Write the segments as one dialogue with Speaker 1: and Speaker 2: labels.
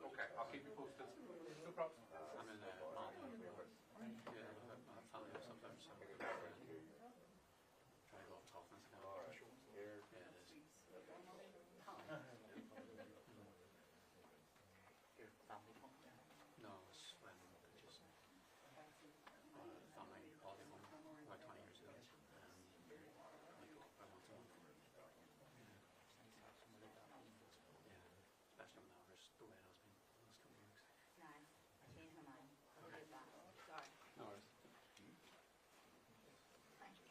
Speaker 1: Okay, I'll keep you posted. No problem.
Speaker 2: I'm in Malta. Yeah, I'm family sometimes, so try to go off Dolphins now. Yeah, it is.
Speaker 3: Your family home?
Speaker 2: No, it's when just family holiday home about 20 years ago. Like about once a month. Yeah, especially now there's the way it has been the last couple of weeks.
Speaker 3: No, I changed my mind. I'll do that. Sorry.
Speaker 2: No worries.
Speaker 3: Thank you.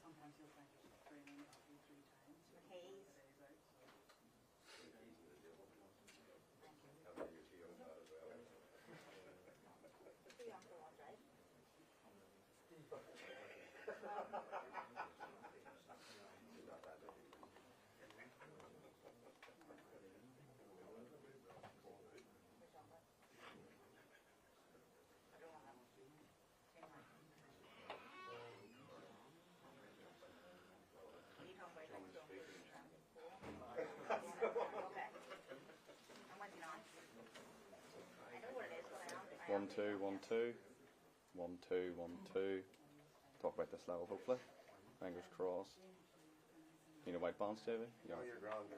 Speaker 3: Sometimes you'll find yourself training about 2-3 times. Haze. Too young for one, right?
Speaker 4: One, two, 1, 2. 1, 2, 1, 2. Talk about this level, hopefully. Fingers crossed. You know white balance, Davey?
Speaker 5: Yeah. You're ground.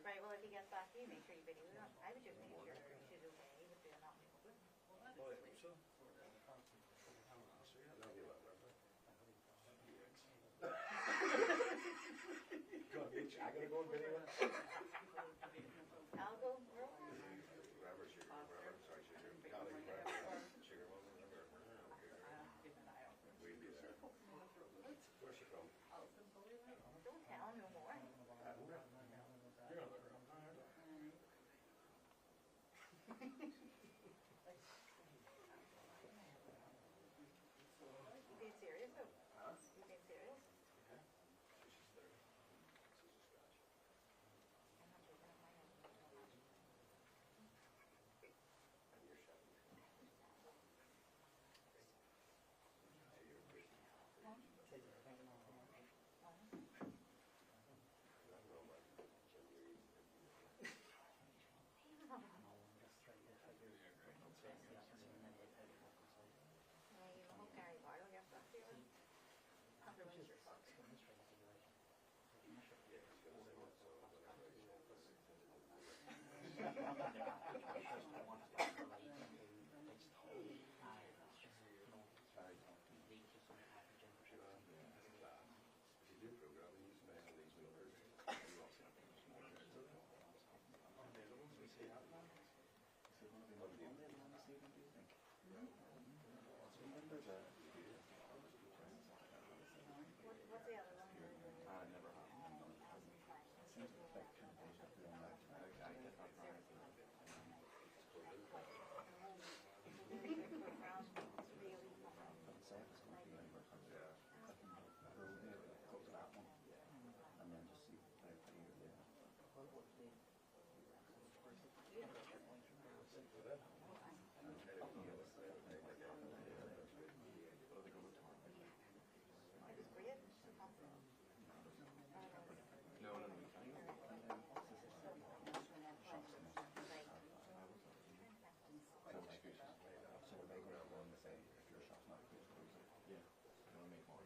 Speaker 3: Right, well, if he gets back to you, make sure you video it. I was just making sure she's okay with doing that.
Speaker 5: I gotta go and video it.
Speaker 3: I'll go.
Speaker 5: Where's she from?
Speaker 3: Don't tell no more.
Speaker 5: You're on the ground.
Speaker 3: You being serious though? You being serious? I'm not joking on my own. You know, Gary Bartle gets back to you. After Windsor sucks. What's the other one?
Speaker 4: I never have. It seems a bit kind of deja vu on that. I get that right.
Speaker 3: Really fun.
Speaker 4: But say it's going to be anywhere from there. I can go to that one and then just see play it for you.
Speaker 3: It was great.
Speaker 2: No, no, no.
Speaker 4: So they go along and say, if your shop's not good, close it.
Speaker 2: Yeah. No, make more.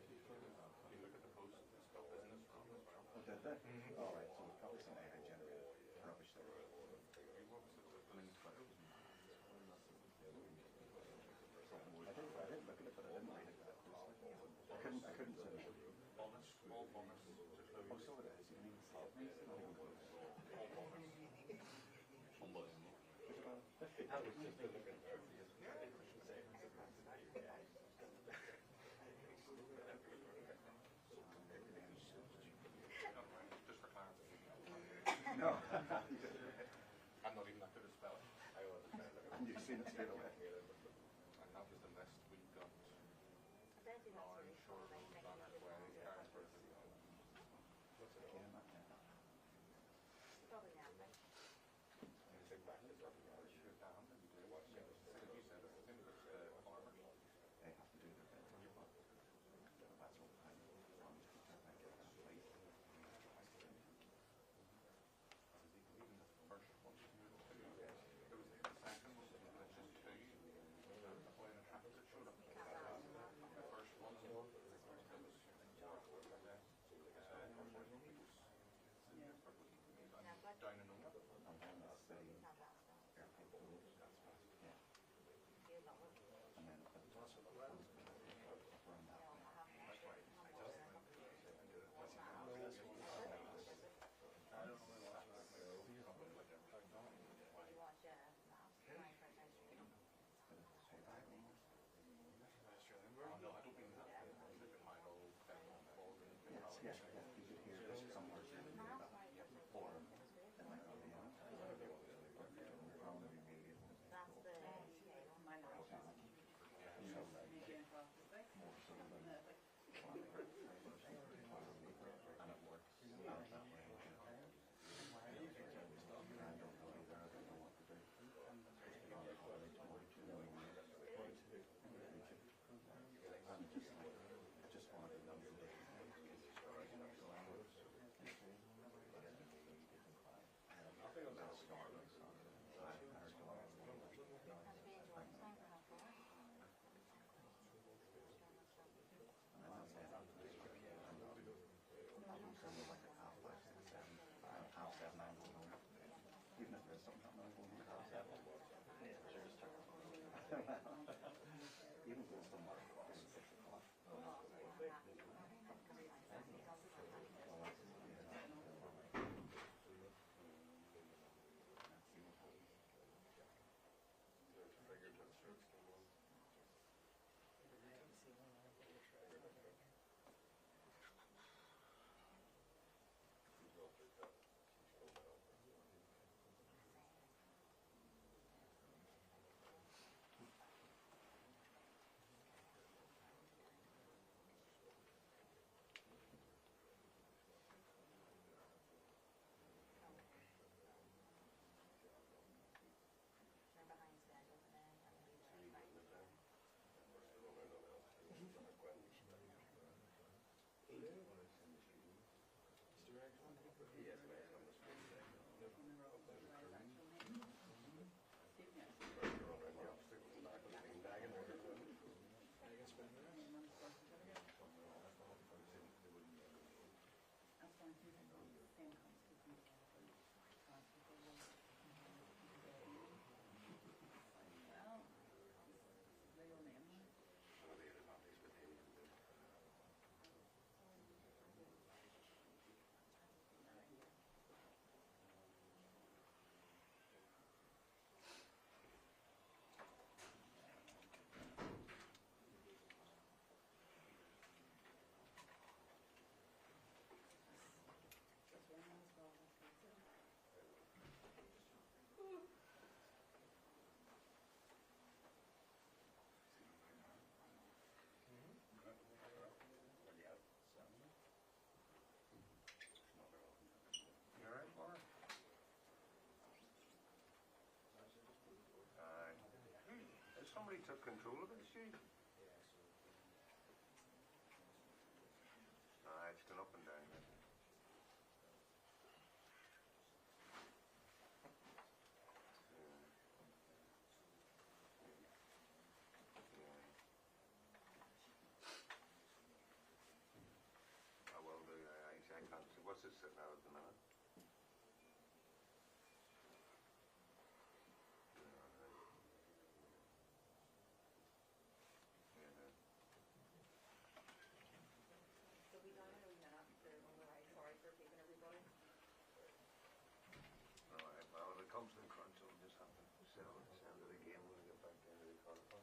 Speaker 1: You look at the post, it's got business from as well.
Speaker 4: Oh, did they? All right, so we've probably some AI generated rubbish there.
Speaker 2: I mean, Twitter was mad.
Speaker 4: I did look at it, but I didn't read it that closely. I couldn't zoom in.
Speaker 1: Bonus, all bonus to close.
Speaker 4: Oh, so it is. You mean Sydney's not even close.
Speaker 1: All bonus.
Speaker 2: Unbelievable.
Speaker 4: There's about 50.
Speaker 5: I was just looking there for you.
Speaker 1: Just for clarity.
Speaker 4: No.
Speaker 1: I'm not even that good at spelling.
Speaker 5: I was trying to look at
Speaker 4: You've seen it straight away.
Speaker 1: And that was the list we got.
Speaker 3: I bet you that's
Speaker 1: Lauren,
Speaker 3: really
Speaker 1: Shore,
Speaker 3: fun. Like,
Speaker 1: Banner, Way, Carrisford.
Speaker 5: what's it
Speaker 4: Yeah,
Speaker 5: called?
Speaker 4: not yet.
Speaker 3: Probably not, but
Speaker 5: Music back to something else.
Speaker 1: Sure, Dan, and you do watch it. You said it. I think it was farmers.
Speaker 4: They have to do their bit. But that's all the time. I get that place.
Speaker 1: Even the first one, it was the second one, it was just two. When a traffic that showed up. The first one, it was down in Nova.
Speaker 4: And then it's the
Speaker 3: not that stuff.
Speaker 4: airport road. Yeah.
Speaker 3: You love it.
Speaker 4: And then up around that way.
Speaker 1: Oh, no, I don't mean that. I mean my old
Speaker 4: Yes, yeah. You could hear this somewhere near that. Or it might not be in it. Or maybe
Speaker 3: That's the
Speaker 4: and it works out that way. I don't know either. I don't know what to do. I'm just wanted to know the even if there's something happening going on half seven, sure, just check. Even though it's still not 6 o'clock.
Speaker 3: They're behind schedule today. I'm gonna be there at 5.
Speaker 1: somebody took control of it, Stu? It's gone up and down. I will do. I can't see. What's it sitting at the minute?
Speaker 3: So we done it a wee minute for override. Sorry for keeping everybody.
Speaker 1: Alright, well, if it comes to the crunch, I'll just have to send it again when I get back into the car park.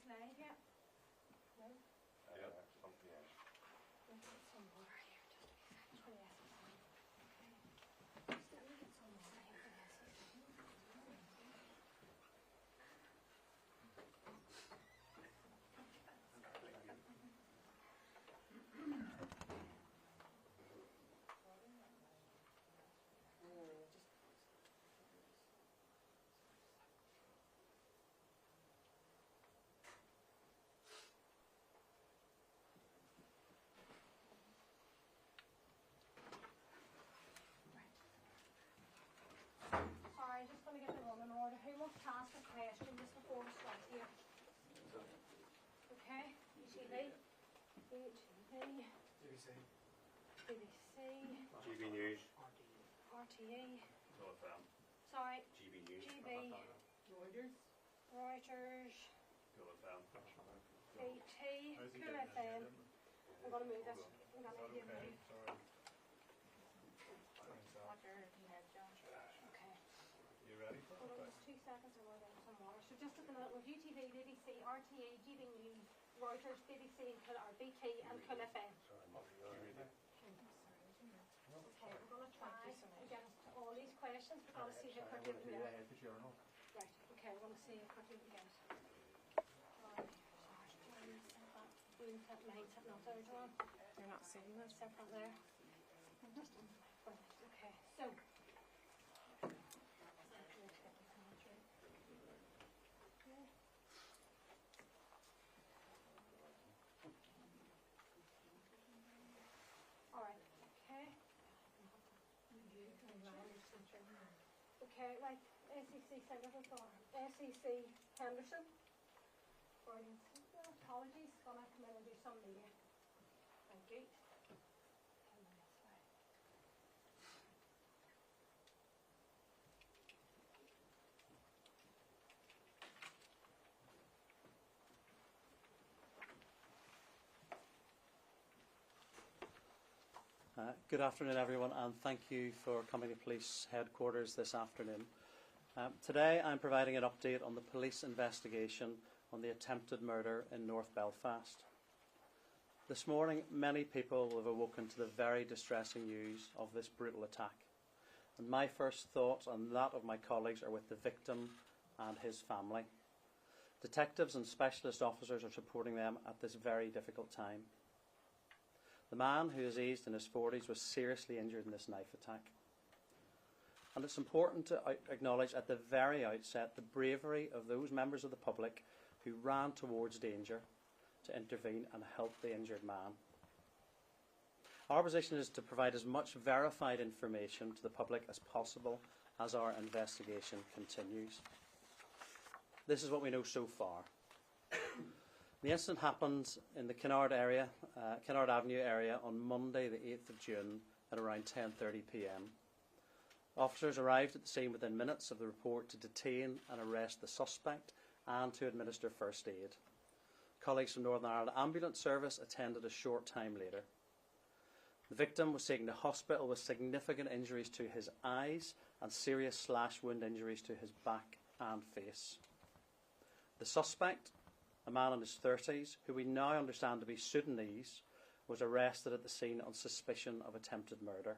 Speaker 3: live yet? No?
Speaker 5: Yeah.
Speaker 1: Something else.
Speaker 3: Let's get some water here. Just for the SSI. Just let me get some water here for the SSI. Sorry, just going to get the room in order. Who wants to ask a question just before we start here? Okay, UTV, HTV, BBC,
Speaker 2: GB News.
Speaker 3: RTE,
Speaker 2: No FM.
Speaker 3: sorry,
Speaker 2: GB News.
Speaker 3: GB, Reuters,
Speaker 2: No FM.
Speaker 3: BT, Cool FM. I'm going to move this. I'm going to need you to move. Roger, Ned, John. Okay.
Speaker 5: You ready for
Speaker 3: Hold on just 2 seconds. I'm going to get some water. So just at the minute, with UTV, BBC, RTE, GB News, Reuters, BBC, and Cool, or BT, and Cool FM. Okay, we're going to try and get to all these questions. We're going to see how quickly we can get it. Right, okay, we're going to see how quickly we can get it. Alright, mindset not there, John.
Speaker 6: You're not seeing this?
Speaker 3: Set that there. Okay, so. Alright, okay. Okay, right, SEC Senator for SEC Henderson. Apologies, gonna come in and do some media. Thank you. 10 minutes, right.
Speaker 7: Good afternoon, everyone, and thank you for coming to police headquarters this afternoon. Today I'm providing an update on the police investigation on the attempted murder in North Belfast. This morning, many people have awoken to the very distressing news of this brutal attack. And my first thoughts and that of my colleagues are with the victim and his family. Detectives and specialist officers are supporting them at this very difficult time. The man, who is aged in his 40s, was seriously injured in this knife attack. And it's important to acknowledge at the very outset the bravery of those members of the public who ran towards danger to intervene and help the injured man. Our position is to provide as much verified information to the public as possible as our investigation continues. This is what we know so far. The incident happened in the Kinnaird Avenue area on Monday the 8th of June at around 10:30 p.m. Officers arrived at the scene within minutes of the report to detain and arrest the suspect and to administer first aid. Colleagues from Northern Ireland Ambulance Service attended a short time later. The victim was taken to hospital with significant injuries to his eyes and serious slash wound injuries to his back and face. The suspect, a man in his 30s, who we now understand to be Sudanese, was arrested at the scene on suspicion of attempted murder.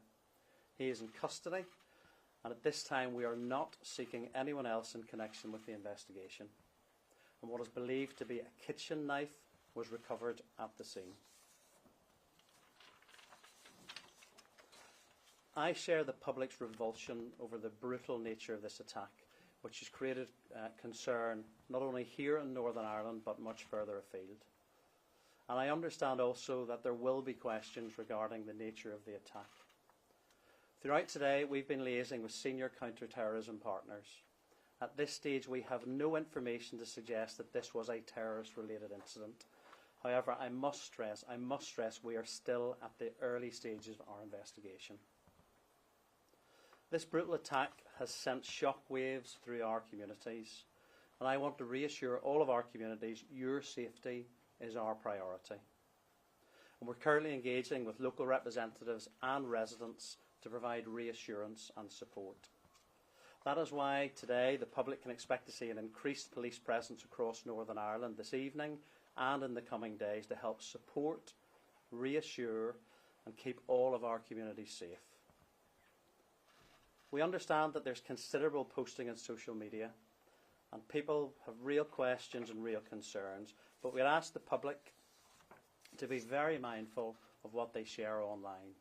Speaker 7: He is in custody, and at this time we are not seeking anyone else in connection with the investigation. And what is believed to be a kitchen knife was recovered at the scene. I share the public's revulsion over the brutal nature of this attack, which has created concern not only here in Northern Ireland but much further afield. And I understand also that there will be questions regarding the nature of the attack. Throughout today, we've been liaising with senior counter-terrorism partners. At this stage, we have no information to suggest that this was a terrorist-related incident. However, I must stress we are still at the early stages of our investigation. This brutal attack has sent shockwaves through our communities, and I want to reassure all of our communities your safety is our priority. And we're currently engaging with local representatives and residents to provide reassurance and support. That is why today the public can expect to see an increased police presence across Northern Ireland this evening and in the coming days to help support, reassure and keep all of our communities safe. We understand that there's considerable posting on social media and people have real questions and real concerns, but we'd ask the public to be very mindful of what they share online.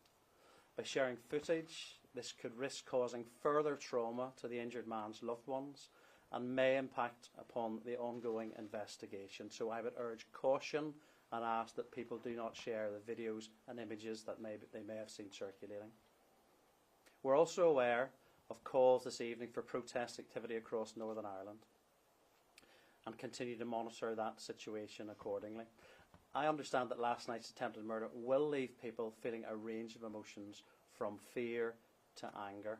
Speaker 7: By sharing footage, this could risk causing further trauma to the injured man's loved ones and may impact upon the ongoing investigation. So I would urge caution and ask that people do not share the videos and images that they may have seen circulating. We're also aware of calls this evening for protest activity across Northern Ireland and continue to monitor that situation accordingly. I understand that last night's attempted murder will leave people feeling a range of emotions from fear to anger.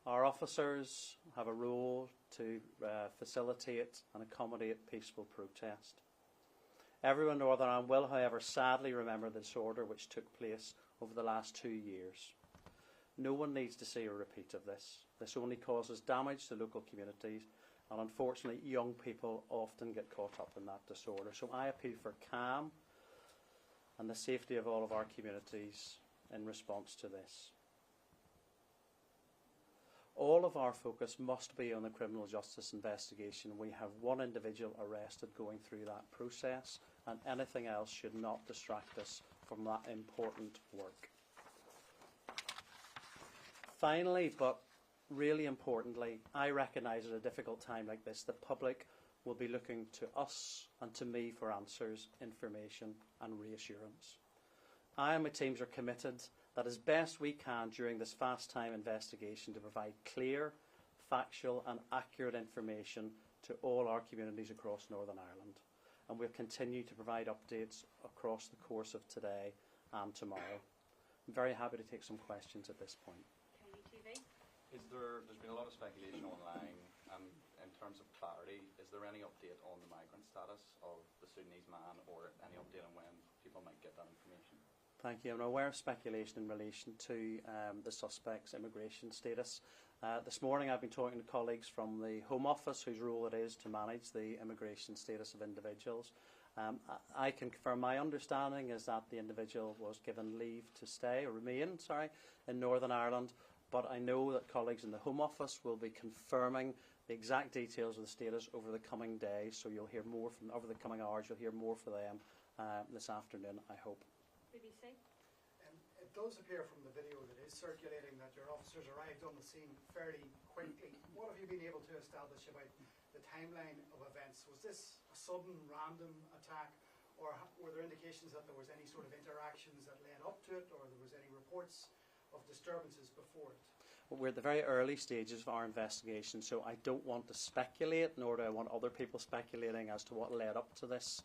Speaker 7: Our officers have a role to facilitate and accommodate peaceful protest. Everyone in Northern Ireland will, however, sadly remember the disorder which took place over the last 2 years. No one needs to see a repeat of this. This only causes damage to local communities, and unfortunately young people often get caught up in that disorder. So I appeal for calm and the safety of all of our communities in response to this. All of our focus must be on the criminal justice investigation. We have one individual arrested going through that process, and anything else should not distract us from that important work. Finally, but really importantly, I recognise at a difficult time like this, the public will be looking to us and to me for answers, information and reassurance. I and my teams are committed that as best we can during this fast-time investigation to provide clear, factual and accurate information to all our communities across Northern Ireland. And we'll continue to provide updates across the course of today and tomorrow. I'm very happy to take some questions at this point.
Speaker 2: There's been a lot of speculation online, in terms of clarity, is there any update on the migrant status of the Sudanese man, or any update on when people might get that information?
Speaker 7: Thank you. I'm aware of speculation in relation to the suspect's immigration status. This morning I've been talking to colleagues from the Home Office, whose role it is to manage the immigration status of individuals. I can confirm my understanding is that the individual was given leave to stay, or remain, in Northern Ireland. But I know that colleagues in the Home Office will be confirming the exact details of the status over the coming days. So you'll hear more from, over the coming hours, you'll hear more from them this afternoon, I hope.
Speaker 3: BBC.
Speaker 6: It does appear from the video that is circulating that your officers arrived on the scene fairly quickly. What have you been able to establish about the timeline of events? Was this a sudden, random attack, or were there indications that there was any sort of interactions that led up to it, or there was any reports of disturbances before it?
Speaker 7: Well, we're at the very early stages of our investigation, so I don't want to speculate, nor do I want other people speculating as to what led up to this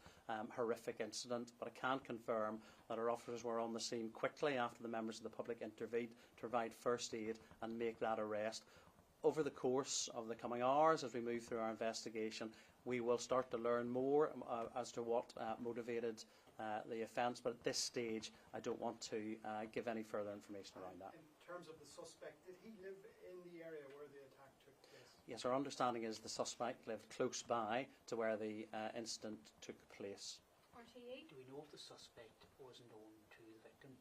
Speaker 7: horrific incident. But I can confirm that our officers were on the scene quickly after the members of the public intervened to provide first aid and make that arrest. Over the course of the coming hours, as we move through our investigation, we will start to learn more as to what motivated the offence, but at this stage I don't want to give any further information around that.
Speaker 6: In terms of the suspect, did he live in the area where the attack took place?
Speaker 7: Yes, our understanding is the suspect lived close by to where the incident took place.
Speaker 3: RTE?
Speaker 8: Do we know if the suspect was known to the victim?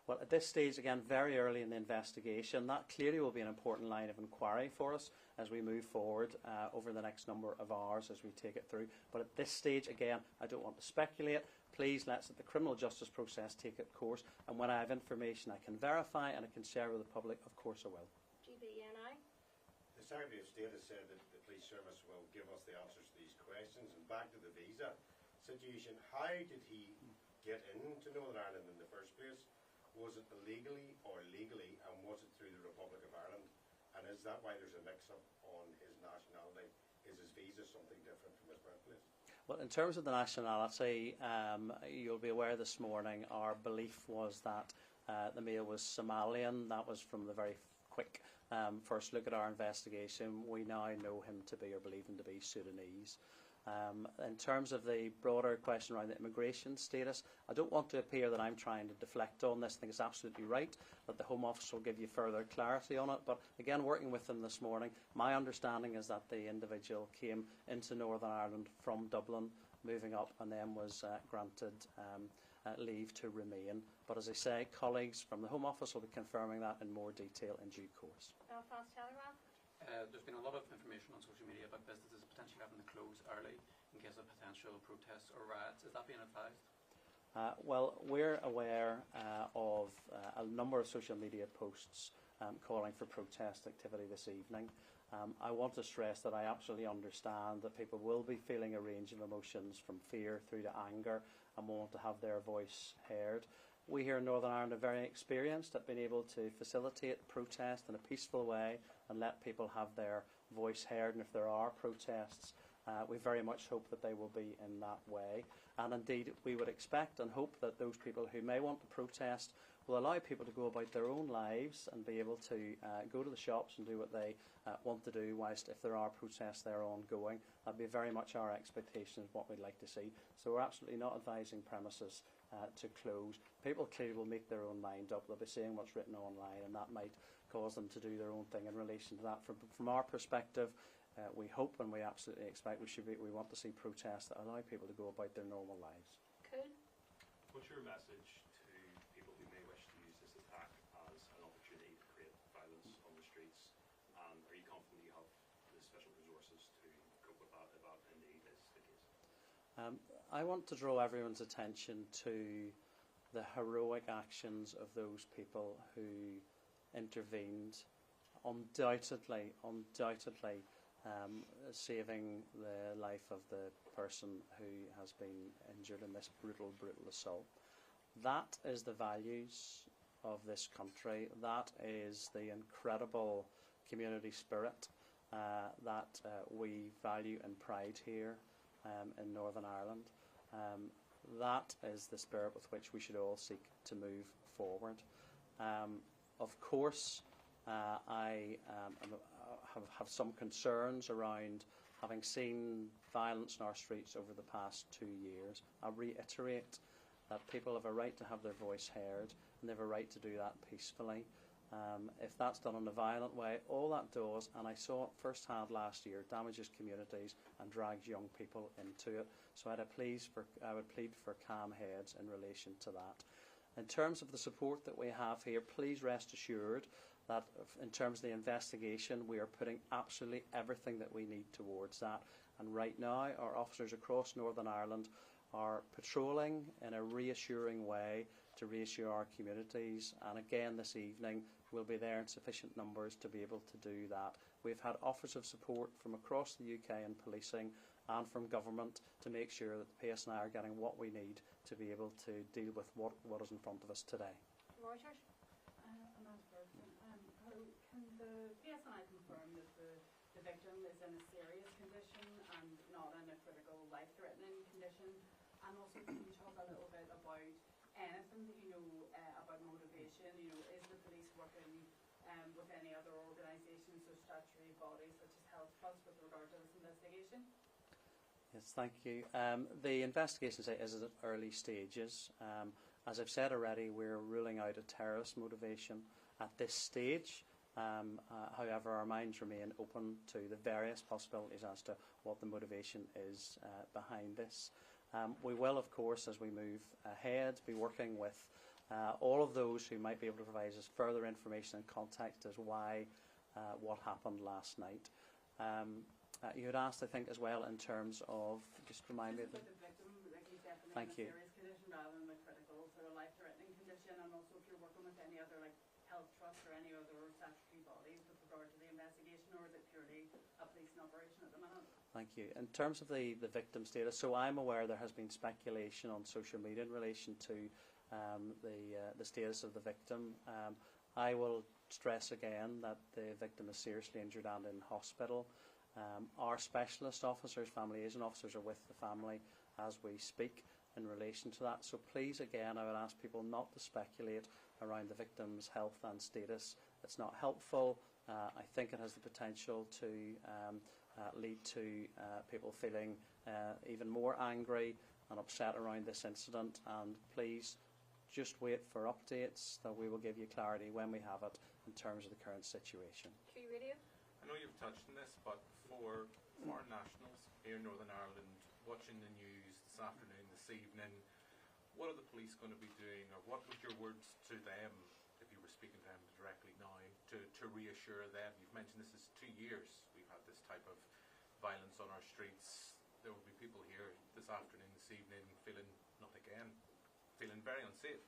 Speaker 7: Well, at this stage, again, very early in the investigation, that clearly will be an important line of inquiry for us as we move forward over the next number of hours as we take it through. But at this stage, again, I don't want to speculate. Please let's let the criminal justice process take its course, and when I have information I can verify and I can share with the public, of course I will.
Speaker 3: GBNI?
Speaker 1: The Secretary of State has said that the police service will give us the answers to these questions. And back to the visa situation, how did he get into Northern Ireland in the first place? Was it illegally or legally, and was it through the Republic of Ireland? And is that why there's a mix-up on his nationality? Is his visa something different from his birthplace?
Speaker 7: Well, in terms of the nationality, you'll be aware this morning our belief was that the male was Somalian. That was from the very quick first look at our investigation. We now know him to be, or believe him to be, Sudanese. In terms of the broader question around the immigration status, I don't want to appear that I'm trying to deflect on this. I think it's absolutely right that the Home Office will give you further clarity on it. But again, working with them this morning, my understanding is that the individual came into Northern Ireland from Dublin, moving up, and then was granted leave to remain. But as I say, colleagues from the Home Office will be confirming that in more detail in due course.
Speaker 3: Belfast Telegraph.
Speaker 9: There's been a lot of information on social media about businesses potentially having to close early in case of potential protests or riots. Is that being advised?
Speaker 7: Well, we're aware of a number of social media posts calling for protest activity this evening. I want to stress that I absolutely understand that people will be feeling a range of emotions from fear through to anger and want to have their voice heard. We here in Northern Ireland are very experienced at being able to facilitate protest in a peaceful way and let people have their voice heard. And if there are protests, we very much hope that they will be in that way. And indeed, we would expect and hope that those people who may want to protest will allow people to go about their own lives and be able to go to the shops and do what they want to do, whilst if there are protests there ongoing, that'd be very much our expectation of what we'd like to see. So we're absolutely not advising premises to close. People clearly will make their own mind up. They'll be seeing what's written online, and that might cause them to do their own thing in relation to that. From our perspective, we hope and we absolutely expect we want to see protests that allow people to go about their normal lives.
Speaker 3: Cool.
Speaker 5: What's your message to people who may wish to use this attack as an opportunity to create violence on the streets? And are you confident you have the special resources to cope with that if that indeed is the case?
Speaker 7: I want to draw everyone's attention to the heroic actions of those people who intervened, undoubtedly saving the life of the person who has been injured in this brutal assault. That is the values of this country. That is the incredible community spirit that we value and pride here in Northern Ireland. That is the spirit with which we should all seek to move forward. Of course, I have some concerns around having seen violence in our streets over the past 2 years. I reiterate that people have a right to have their voice heard, and they have a right to do that peacefully. If that's done in a violent way, all that does, and I saw it firsthand last year, damages communities and drags young people into it. So I would plead for calm heads in relation to that. In terms of the support that we have here, please rest assured that in terms of the investigation, we are putting absolutely everything that we need towards that. And right now, our officers across Northern Ireland are patrolling in a reassuring way to reassure our communities. And again, this evening, we'll be there in sufficient numbers to be able to do that. We've had offers of support from across the UK in policing and from government to make sure that the PSNI are getting what we need to be able to deal with what is in front of us today.
Speaker 3: Reuters.
Speaker 10: Can the PSNI confirm that the victim is in a serious condition and not in a critical life-threatening condition? And also, can you talk a little bit about anything that you know about motivation? You know, is the police working with any other organisations or statutory bodies such as Health Trust with regard to this investigation?
Speaker 7: Yes, thank you. The investigation is at early stages. As I've said already, we're ruling out a terrorist motivation at this stage. However, our minds remain open to the various possibilities as to what the motivation is behind this. We will, of course, as we move ahead, be working with all of those who might be able to provide us further information and context as why what happened last night. You had asked, I think, as well in terms of, just remind me of the
Speaker 10: victim, like he's definitely
Speaker 7: Thank
Speaker 10: in
Speaker 7: you.
Speaker 10: a serious condition rather than a critical sort of life-threatening condition, and also if you're working with any other like Health Trust or any other statutory bodies with regard to the investigation, or is it purely a policing operation at the minute?
Speaker 7: Thank you. In terms of the victim status, so I'm aware there has been speculation on social media in relation to the status of the victim. I will stress again that the victim is seriously injured and in hospital. Our specialist officers, family liaison officers, are with the family as we speak in relation to that. So please, again, I would ask people not to speculate around the victim's health and status. It's not helpful. I think it has the potential to lead to people feeling even more angry and upset around this incident. And please just wait for updates that we will give you clarity when we have it in terms of the current situation.
Speaker 3: Q Radio.
Speaker 11: I know you've touched on this, but for foreign nationals here in Northern Ireland watching the news this afternoon, this evening, what are the police going to be doing, or what would your words to them, if you were speaking to them directly now, to reassure them? You've mentioned this is 2 years we've had this type of violence on our streets. There will be people here this afternoon, this evening, feeling not again, feeling very unsafe.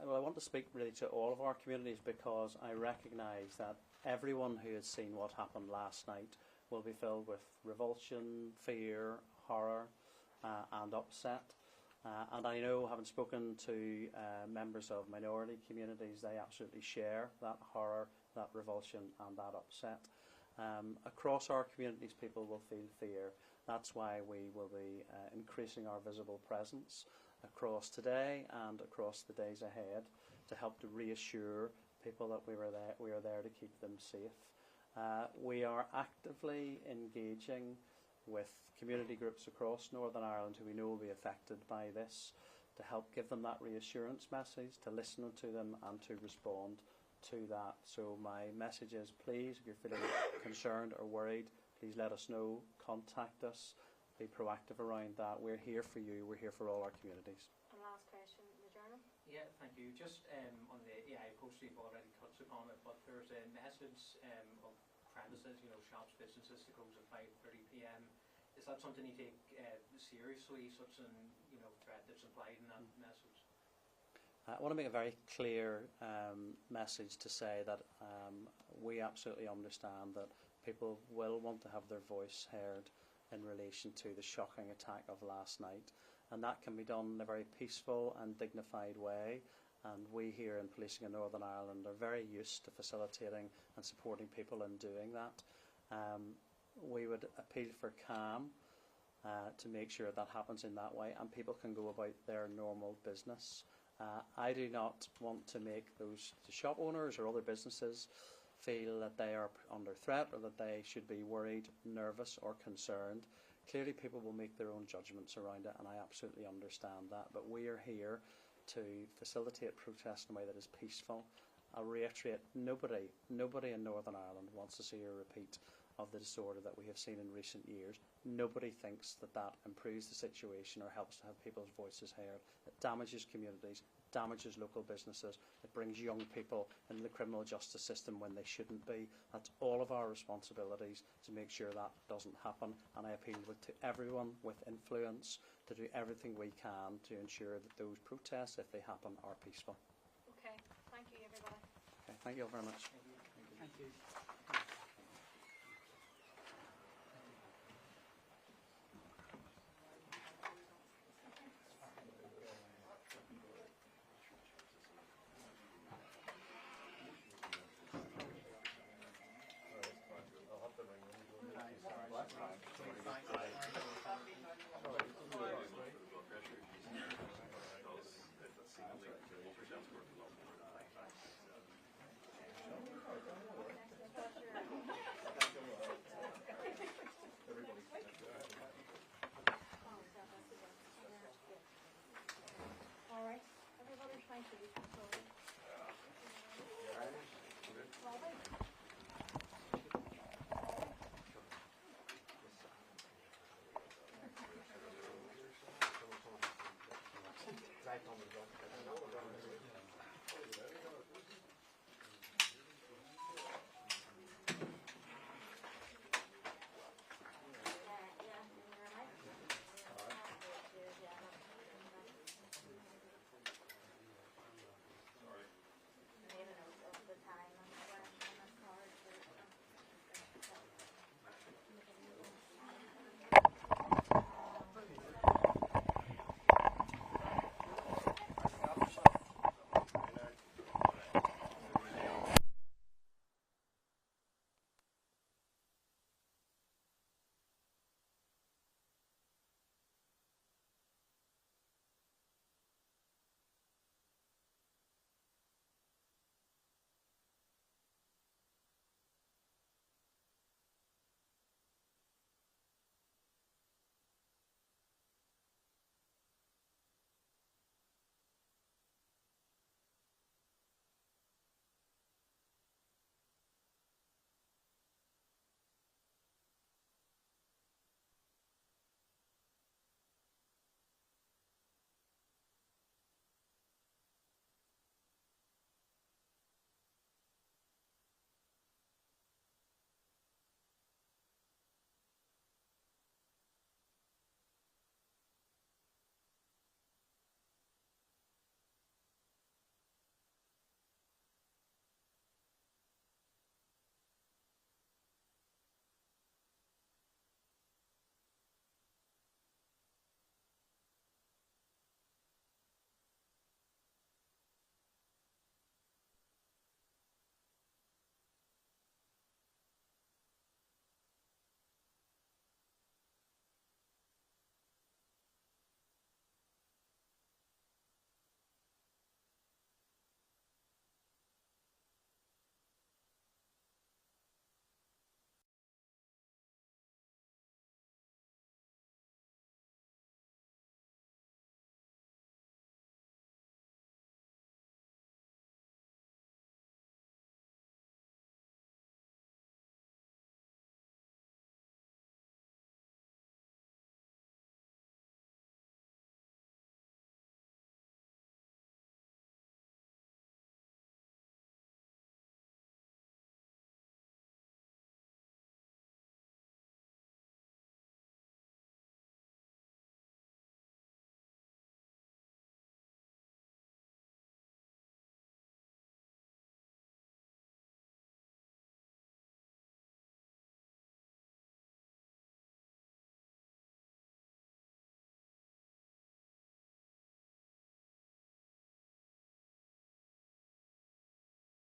Speaker 7: Well, I want to speak really to all of our communities, because I recognise that everyone who has seen what happened last night will be filled with revulsion, fear, horror and upset. And I know, having spoken to members of minority communities, they absolutely share that horror, that revulsion and that upset. Across our communities, people will feel fear. That's why we will be increasing our visible presence across today and across the days ahead to help to reassure people that we are there to keep them safe. We are actively engaging with community groups across Northern Ireland who we know will be affected by this, to help give them that reassurance message, to listen to them and to respond to that. So my message is, please, if you're feeling concerned or worried, please let us know, contact us, be proactive around that. We're here for you, we're here for all our communities.
Speaker 3: And last question, the journal.
Speaker 8: Yeah, thank you. Just on the AI poster, you've already touched upon it, but there's a message of premises, shops, businesses to close at 5:30 p.m. Is that something you take seriously, such an threat that's implied in that message?
Speaker 7: I want to make a very clear message to say that we absolutely understand that people will want to have their voice heard in relation to the shocking attack of last night, and that can be done in a very peaceful and dignified way, and we here in Policing in Northern Ireland are very used to facilitating and supporting people in doing that. We would appeal for calm to make sure that happens in that way and people can go about their normal business. I do not want to make those shop owners or other businesses feel that they are under threat or that they should be worried, nervous or concerned. Clearly people will make their own judgments around it, and I absolutely understand that, but we are here to facilitate protest in a way that is peaceful. I'll reiterate, nobody in Northern Ireland wants to see a repeat of the disorder that we have seen in recent years. Nobody thinks that that improves the situation or helps to have people's voices heard. It damages communities, damages local businesses, it brings young people into the criminal justice system when they shouldn't be. That's all of our responsibilities to make sure that doesn't happen, and I appeal to everyone with influence to do everything we can to ensure that those protests, if they happen, are peaceful.
Speaker 3: Okay, thank you everybody.
Speaker 7: Okay, thank you all very much.
Speaker 8: Thank you.
Speaker 3: All right, everybody, thank you. So